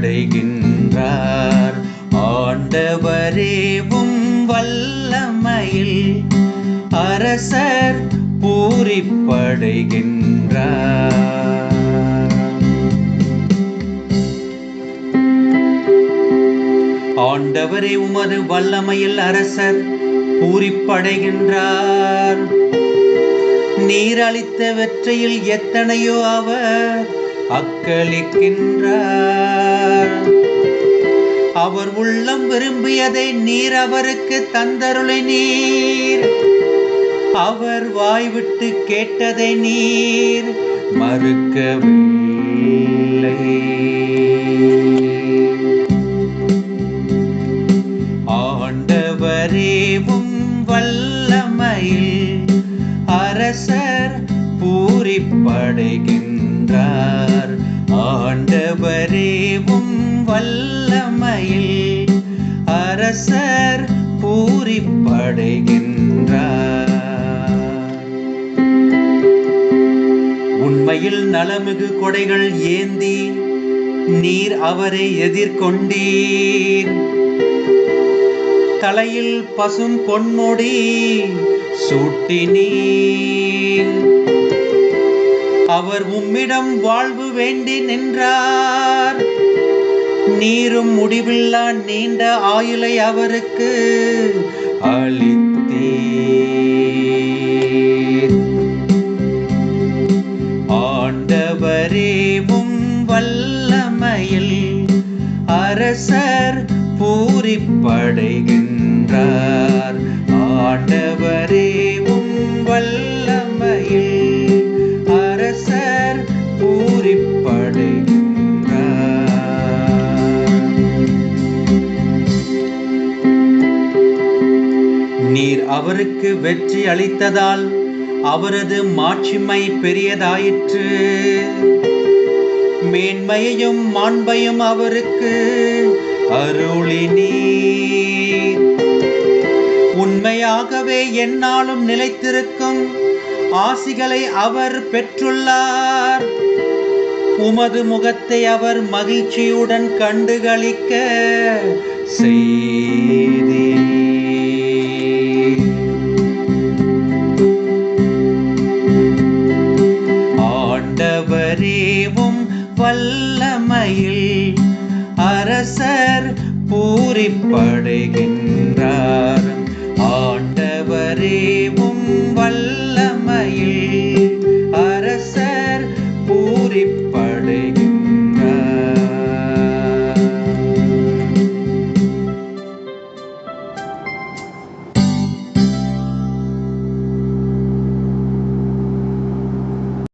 பூரிப்படைகின்றார். ஆண்டவரேவும் வல்லமையில் அரசர் பூரிப்படைகின்றார். ஆண்டவரே, உமது வல்லமையில் அரசர் பூரிப்படைகின்றார். நீர் அளித்த வெற்றியில் எத்தனையோ அவர் அக்களிக்கின்றார். அவர் உள்ளம் விரும்பியதை நீர் அவருக்கு தந்தருளினீர். அவர் வாய்விட்டு கேட்டதை நீர் மறுக்கவில்லை. ஆண்டவரேவும் வல்லமையில் அரசர் பூரிப்படைகின்றார். ஆண்டவரேவும் வல்லமையில் அரசர் பூரிப்படைகின்றார். உண்மையில் நலமிகு கொடைகள் ஏந்தி நீர் அவரை எதிர்கொண்டீர். தலையில் பசும் பொன்முடி சூட்டினீர். அவர் உம்மிடம் வாழ்வு வேண்டி நின்றார். நீரும் முடிவில்லா நீண்ட ஆயுளை அவருக்கு அளித்தீர். ஆண்டவரேவும் வல்லமையில் அரசர் பூரிப்படைகின்றார். ஆண்டவரேவும் வல்லமையில் அரசர் பூரிப்படைகின்றார். நீர் அவருக்கு வெற்றி அளித்ததால் அவரது மாட்சிமை பெரியதாயிற்று. மேன்மையையும் மாண்பையும் அவருக்கு அருளினீர். உண்மையாகவே எந்நாளும் நிலைத்திருக்கும் ஆசிகளை அவர் பெற்றுள்ளார். உமது முகத்தை அவர் மகிழ்ச்சியுடன் கண்டுகளிக்க செய்தீர். ஆண்டவரேவும் வல்லமையில் அரசர் பூரிப்படைகின்றார். ஆண்டவரேவும் வல்ல